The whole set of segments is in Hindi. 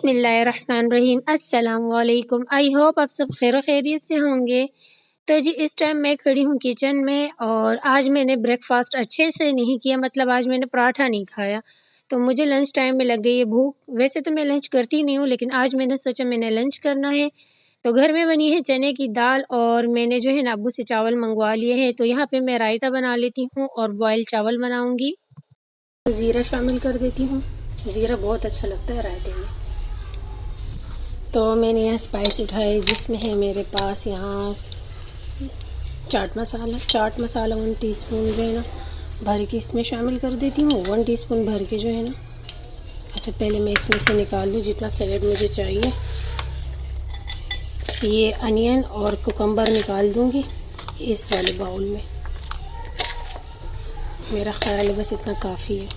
बिस्मिल्लाहिर्रहमानिर्रहीम। अस्सलाम वालेकुम। आई होप आप सब खैर खैरियत से होंगे। तो जी इस टाइम मैं खड़ी हूँ किचन में और आज मैंने ब्रेकफास्ट अच्छे से नहीं किया, मतलब आज मैंने पराठा नहीं खाया। तो मुझे लंच टाइम में लग गई है भूख। वैसे तो मैं लंच करती नहीं हूँ, लेकिन आज मैंने सोचा मैंने लंच करना है। तो घर में बनी है चने की दाल और मैंने जो है ना अब्बू से चावल मंगवा लिए हैं। तो यहाँ पे मैं रायता बना लेती हूँ और बॉयल चावल बनाऊँगी। ज़ीरा शामिल कर देती हूँ, ज़ीरा बहुत अच्छा लगता है रायते में। तो मैंने यहाँ स्पाइस उठाए, जिसमें है मेरे पास यहाँ चाट मसाला 1 टीस्पून जो है ना भर के इसमें शामिल कर देती हूँ। 1 टीस्पून भर के जो है ना, अच्छा पहले मैं इसमें से निकाल लूँ जितना सैलेड मुझे चाहिए। ये अनियन और कुकम्बर निकाल दूँगी इस वाले बाउल में। मेरा ख्याल है बस इतना काफ़ी है,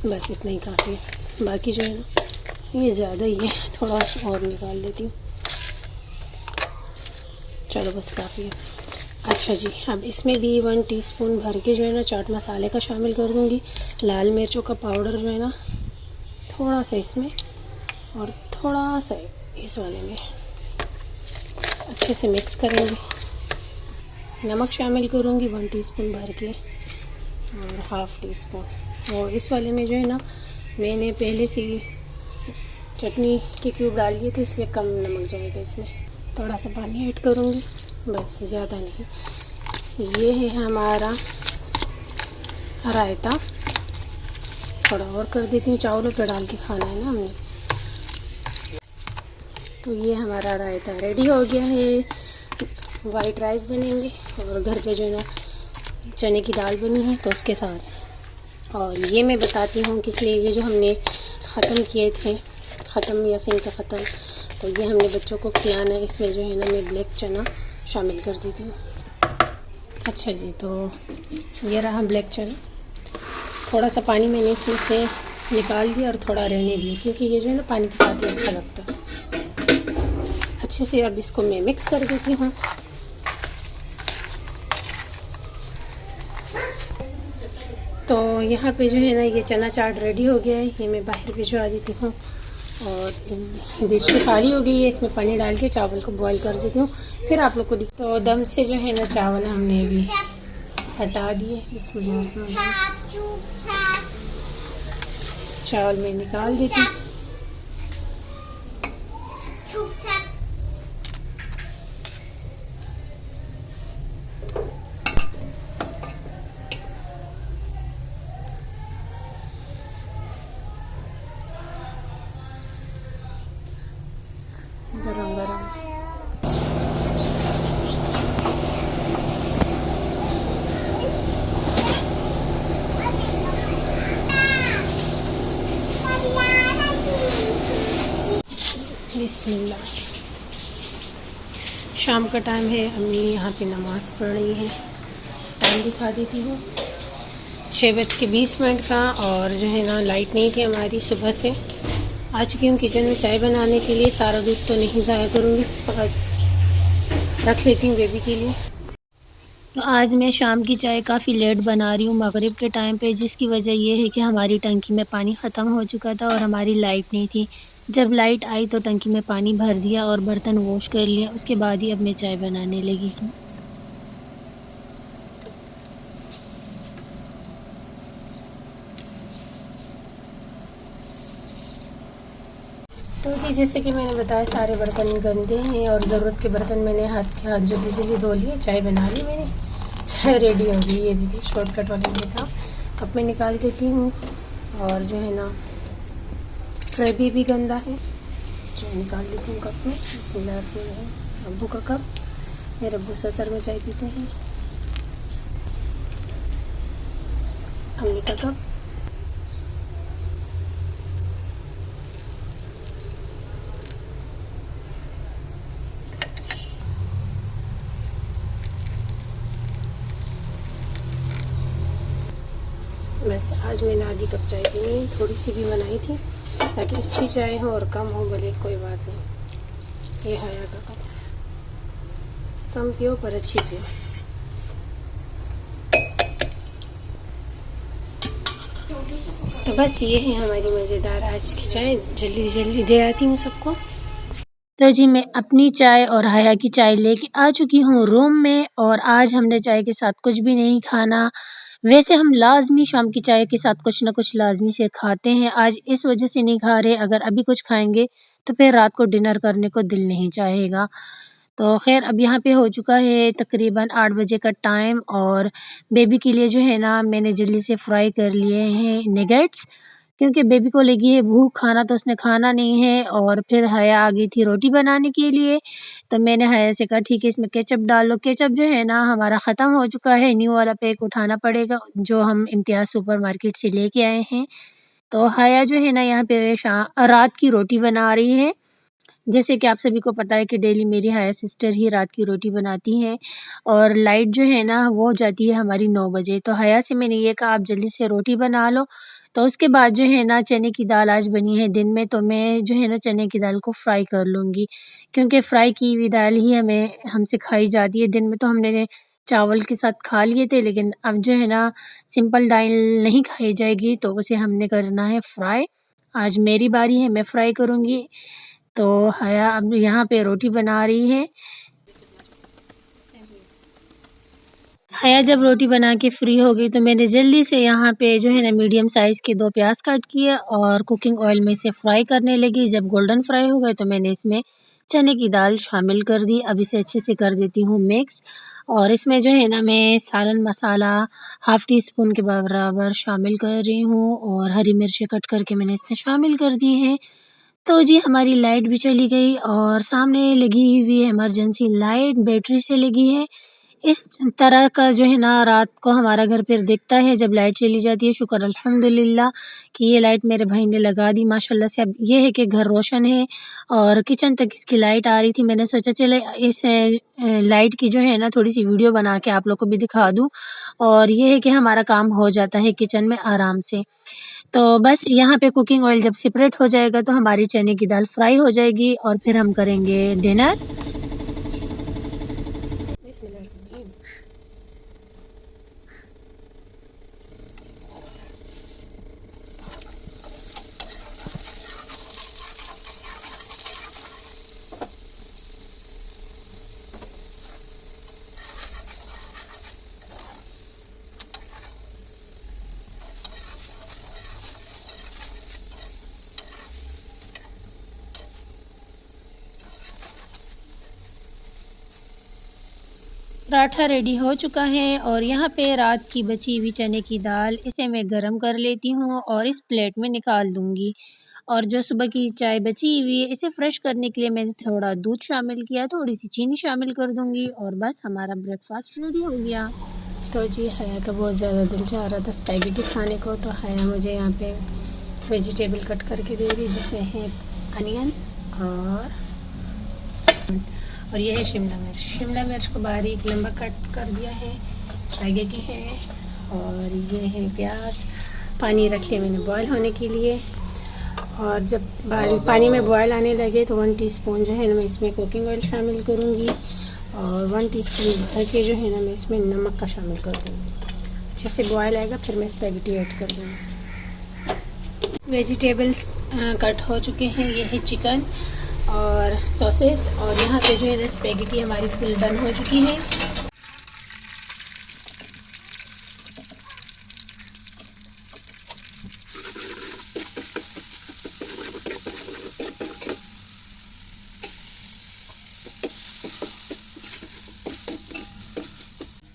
बस इतना ही काफ़ी है। बाकी जो है ना ये ज़्यादा ही है, थोड़ा और निकाल देती हूँ। चलो बस काफ़ी है। अच्छा जी, अब इसमें भी 1 टीस्पून भर के जो है ना चाट मसाले का शामिल कर दूँगी। लाल मिर्चों का पाउडर जो है ना थोड़ा सा इसमें और थोड़ा सा इस वाले में, अच्छे से मिक्स करेंगे। नमक शामिल करूँगी 1 टीस्पून भर के और हाफ़ टीस्पून। और इस वाले में जो है ना मैंने पहले से ही चटनी के क्यूब डाल दिए थे, इसलिए कम नमक जाएगा इसमें। थोड़ा सा पानी ऐड करूँगी, बस ज़्यादा नहीं। ये है हमारा रायता। थोड़ा और कर देती हूँ, चावलों पे डाल के खाना है ना हमने। तो ये हमारा रायता रेडी हो गया है। वाइट राइस बनेंगे और घर पे जो है ना चने की दाल बनी है तो उसके साथ। और ये मैं बताती हूँ किस लिए, ये जो हमने ख़त्म किए थे, ख़त्म या सिंह का ख़त्म, तो ये हमने बच्चों को खिलाना है। इसमें जो है ना मैं ब्लैक चना शामिल कर देती हूँ। अच्छा जी, तो ये रहा ब्लैक चना। थोड़ा सा पानी मैंने इसमें से निकाल दिया और थोड़ा रहने दिया, क्योंकि ये जो है ना पानी के साथ ही अच्छा लगता है। अच्छे से अब इसको मैं मिक्स कर देती हूँ। तो यहाँ पे जो है ना ये चना चाट रेडी हो गया है। ये मैं बाहर भिजवा देती हूँ और इस डिश खाली हो गई है। इसमें पानी डाल के चावल को बॉईल कर देती हूँ, फिर आप लोग को तो दम से जो है ना चावल हमने भी हटा दिए। इसमें चावल में निकाल देती हूँ। गरम गरम बिस्मिल्लाह। शाम का टाइम है, अम्मी यहाँ पे नमाज़ पढ़ रही है। टाइम दिखा देती हूँ, 6:20 का। और जो है ना लाइट नहीं थी हमारी सुबह से। आ चुकी हूँ किचन में चाय बनाने के लिए। सारा दूध तो नहीं ज़ाया करूँगी, रख लेती हूँ बेबी के लिए। तो आज मैं शाम की चाय काफ़ी लेट बना रही हूँ, मगरिब के टाइम पे, जिसकी वजह ये है कि हमारी टंकी में पानी ख़त्म हो चुका था और हमारी लाइट नहीं थी। जब लाइट आई तो टंकी में पानी भर दिया और बर्तन वॉश कर लिया, उसके बाद ही अब मैं चाय बनाने लगी हूँ। तो जी जैसे कि मैंने बताया सारे बर्तन गंदे हैं और ज़रूरत के बर्तन मैंने हाथ जल्दी धो लिए। चाय बना ली मैंने, चाय रेडी हो गई। ये देखिए शॉर्टकट वाले मेरे काम। कप में निकाल देती हूँ और जो है ना ट्रे भी गंदा है, चाय निकाल देती हूँ कप में। बिस्मिल्लाह। अब्बू का कप, मेरे अब्बू ससुर में चाय पीते हैं। अम्मी का कप, बस आज मैंने आधी कप चाय पी है, थोड़ी सी भी बनाई थी ताकि अच्छी चाय हो और कम हो भले कोई बात नहीं। ये हया का कप, कम पियो पर अच्छी पियो। तो बस ये है हमारी मज़ेदार आज की चाय, जल्दी जल्दी दे आती हूँ सबको। तो जी मैं अपनी चाय और हया की चाय लेके आ चुकी हूँ रूम में, और आज हमने चाय के साथ कुछ भी नहीं खाना। वैसे हम लाज़मी शाम की चाय के साथ कुछ न कुछ लाज़मी से खाते हैं, आज इस वज़ह से नहीं खा रहे, अगर अभी कुछ खाएँगे तो फिर रात को डिनर करने को दिल नहीं चाहेगा। तो ख़ैर अब यहाँ पे हो चुका है तकरीबन 8 बजे का टाइम, और बेबी के लिए जो है ना मैंने जल्दी से फ्राई कर लिए हैं नगेट्स, क्योंकि बेबी को लगी है भूख, खाना तो उसने खाना नहीं है। और फिर हया आ गई थी रोटी बनाने के लिए, तो मैंने हया से कहा ठीक है इसमें केचप डाल लो। केचप जो है ना हमारा ख़त्म हो चुका है, न्यू वाला पैक उठाना पड़ेगा जो हम इम्तियाज़ सुपरमार्केट से लेके आए हैं। तो हया जो है ना यहाँ पे रात की रोटी बना रही है। जैसे कि आप सभी को पता है कि डेली मेरी हया सिस्टर ही रात की रोटी बनाती हैं, और लाइट जो है ना वो जाती है हमारी 9 बजे। तो हया से मैंने ये कहा आप जल्दी से रोटी बना लो। तो उसके बाद जो है ना चने की दाल आज बनी है दिन में, तो मैं जो है ना चने की दाल को फ्राई कर लूँगी, क्योंकि फ्राई की हुई दाल ही हमसे खाई जाती है। दिन में तो हमने चावल के साथ खा लिए थे, लेकिन अब जो है ना सिंपल दाल नहीं खाई जाएगी, तो उसे हमने करना है फ्राई। आज मेरी बारी है, मैं फ्राई करूँगी। तो हया अब यहाँ पे रोटी बना रही है। हया जब रोटी बना के फ्री हो गई तो मैंने जल्दी से यहाँ पे जो है ना मीडियम साइज़ के 2 प्याज़ काट किए और कुकिंग ऑयल में इसे फ्राई करने लगी। जब गोल्डन फ्राई हो गए तो मैंने इसमें चने की दाल शामिल कर दी। अब इसे अच्छे से कर देती हूँ मिक्स, और इसमें जो है ना मैं सालन मसाला हाफ़ टी स्पून के बराबर शामिल कर रही हूँ, और हरी मिर्चें कट करके मैंने इसमें शामिल कर दी हैं। तो जी हमारी लाइट भी चली गई, और सामने लगी हुई है इमरजेंसी लाइट, बैटरी से लगी है। इस तरह का जो है ना रात को हमारा घर फिर दिखता है जब लाइट चली जाती है। शुक्र अल्हम्दुलिल्लाह कि ये लाइट मेरे भाई ने लगा दी माशाल्लाह से। अब ये है कि घर रोशन है और किचन तक इसकी लाइट आ रही थी। मैंने सोचा चले इस लाइट की जो है ना थोड़ी-सी वीडियो बना के आप लोग को भी दिखा दूँ, और ये है कि हमारा काम हो जाता है किचन में आराम से। तो बस यहाँ पे कुकिंग ऑयल जब सेपरेट हो जाएगा तो हमारी चने की दाल फ्राई हो जाएगी, और फिर हम करेंगे डिनर। पराठा रेडी हो चुका है, और यहाँ पे रात की बची हुई चने की दाल इसे मैं गरम कर लेती हूँ और इस प्लेट में निकाल दूँगी। और जो सुबह की चाय बची हुई है इसे फ्रेश करने के लिए मैंने थोड़ा दूध शामिल किया, थोड़ी-सी चीनी शामिल कर दूँगी, और बस हमारा ब्रेकफ़ास्ट रेडी हो गया। तो जी हया का बहुत ज़्यादा दिल चाह रहा था स्पैगेटी खाने को, तो हया मुझे यहाँ पे वेजिटेबल कट करके दे रही, जिसमें है अनियन और ये है शिमला मिर्च को बारीक लंबा कट कर दिया है। स्पैगेटी है और ये है प्याज। पानी रख लिया मैंने बॉयल होने के लिए, और जब पानी में बॉयल आने लगे तो 1 टीस्पून जो है ना मैं इसमें कुकिंग ऑयल शामिल करूँगी, और 1 टीस्पून भर के जो है ना मैं इसमें नमक का शामिल कर दूँगी। अच्छे से बॉयल आएगा फिर मैं स्पैगेटी ऐड कर दूँगी। वेजिटेबल्स कट हो चुके हैं। ये है चिकन और सॉसेस, और यहाँ पे जो है ना स्पैगेटी हमारी फुल डन हो चुकी है।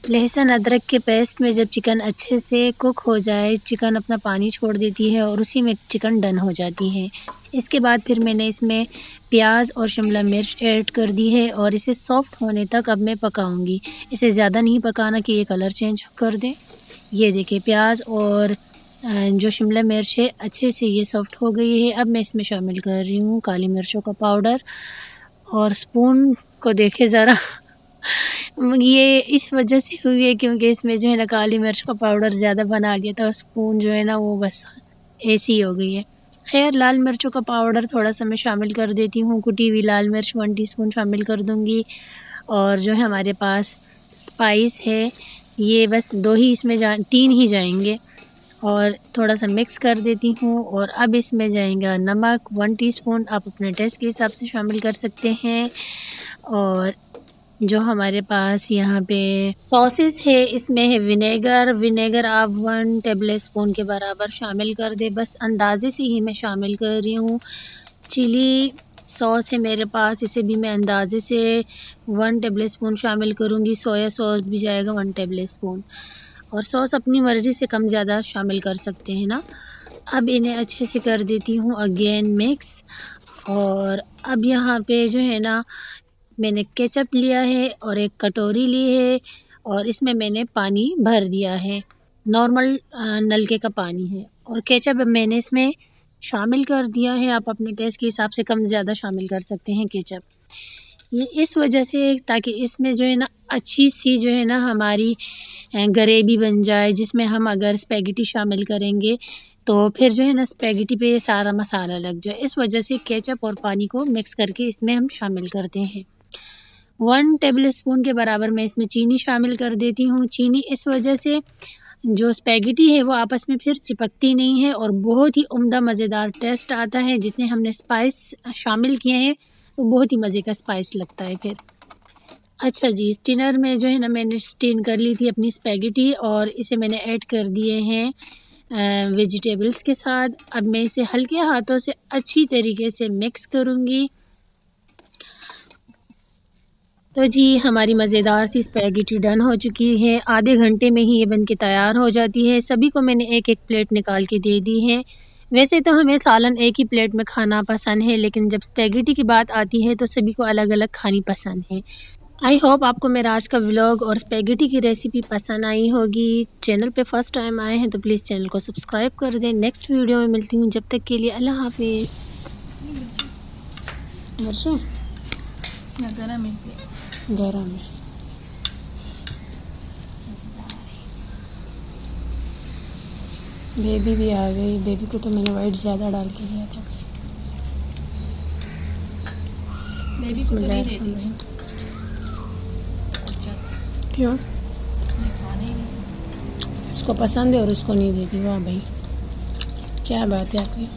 लहसुन अदरक के पेस्ट में जब चिकन अच्छे से कुक हो जाए, चिकन अपना पानी छोड़ देती है और उसी में चिकन डन हो जाती है। इसके बाद फिर मैंने इसमें प्याज और शिमला मिर्च ऐड कर दी है, और इसे सॉफ्ट होने तक अब मैं पकाऊंगी। इसे ज़्यादा नहीं पकाना कि ये कलर चेंज कर दे। ये देखिए प्याज और जो शिमला मिर्च है अच्छे से ये सॉफ्ट हो गई है। अब मैं इसमें शामिल कर रही हूँ काली मिर्चों का पाउडर, और स्पून को देखे ज़रा ये इस वजह से हुई है क्योंकि इसमें जो है ना काली मिर्च का पाउडर ज़्यादा बना लिया था, स्पून जो है ना वो बस ऐसी हो गई है। खैर लाल मिर्चों का पाउडर थोड़ा-सा मैं शामिल कर देती हूँ, कुटी हुई लाल मिर्च 1 टीस्पून शामिल कर दूँगी, और जो है हमारे पास स्पाइस है ये बस 2 ही इसमें 3 ही जाएँगे, और थोड़ा सा मिक्स कर देती हूँ। और अब इसमें जाएगा नमक 1 टीस्पून, आप अपने टेस्ट के हिसाब से शामिल कर सकते हैं। और जो हमारे पास यहाँ पे सॉसेस है, इसमें है विनेगर आप 1 टेबल स्पून के बराबर शामिल कर दें, बस अंदाजे से ही मैं शामिल कर रही हूँ। चिली सॉस है मेरे पास, इसे भी मैं अंदाजे से 1 टेबल स्पून शामिल करूँगी। सोया सॉस भी जाएगा 1 टेबल स्पून, और सॉस अपनी मर्ज़ी से कम ज़्यादा शामिल कर सकते हैं ना। अब इन्हें अच्छे से कर देती हूँ अगेन मिक्स। और अब यहाँ पे जो है ना, मैंने केचप लिया है और एक कटोरी ली है, और इसमें मैंने पानी भर दिया है, नॉर्मल नलके का पानी है। और केचप मैंने इसमें शामिल कर दिया है, आप अपने टेस्ट के हिसाब से कम ज़्यादा शामिल कर सकते हैं केचप। ये इस वजह से ताकि इसमें जो है ना अच्छी सी जो है ना हमारी ग्रेवी बन जाए, जिसमें हम अगर स्पैगेटी शामिल करेंगे तो फिर जो है ना स्पैगेटी पे सारा मसाला लग जाए। इस वजह से केचप और पानी को मिक्स करके इसमें हम शामिल करते हैं। 1 टेबल स्पून के बराबर मैं इसमें चीनी शामिल कर देती हूँ। चीनी इस वजह से जो स्पैगेटी है वो आपस में फिर चिपकती नहीं है और बहुत ही उम्दा मज़ेदार टेस्ट आता है। जितने हमने स्पाइस शामिल किए हैं तो बहुत ही मज़े का स्पाइस लगता है फिर। अच्छा जी, स्टीनर में जो है ना मैंने स्टीन कर ली थी अपनी स्पैगेटी, और इसे मैंने ऐड कर दिए हैं वेजिटेबल्स के साथ। अब मैं इसे हल्के हाथों से अच्छी तरीके से मिक्स करूँगी। तो जी हमारी मज़ेदार सी स्पैगेटी डन हो चुकी है। आधे घंटे में ही ये बन के तैयार हो जाती है। सभी को मैंने एक एक प्लेट निकाल के दे दी है। वैसे तो हमें सालन एक ही प्लेट में खाना पसंद है, लेकिन जब स्पैगेटी की बात आती है तो सभी को अलग अलग खानी पसंद है। आई होप आपको मेरा आज का व्लॉग और स्पैगेटी की रेसिपी पसंद आई होगी। चैनल पे फर्स्ट टाइम आए हैं तो प्लीज़ चैनल को सब्सक्राइब कर दें। नेक्स्ट वीडियो में मिलती हूँ, जब तक के लिए अल्लाह हाफिज़। गरम इसलिए गरम है। बेबी भी आ गई। बेबी को तो मैंने वाइट ज़्यादा डाल के दिया था। बेबी को तो नहीं देती। अच्छा क्यों? खाने ही नहीं। उसको पसंद है और उसको नहीं देती। वाह भाई, क्या बात है आपकी।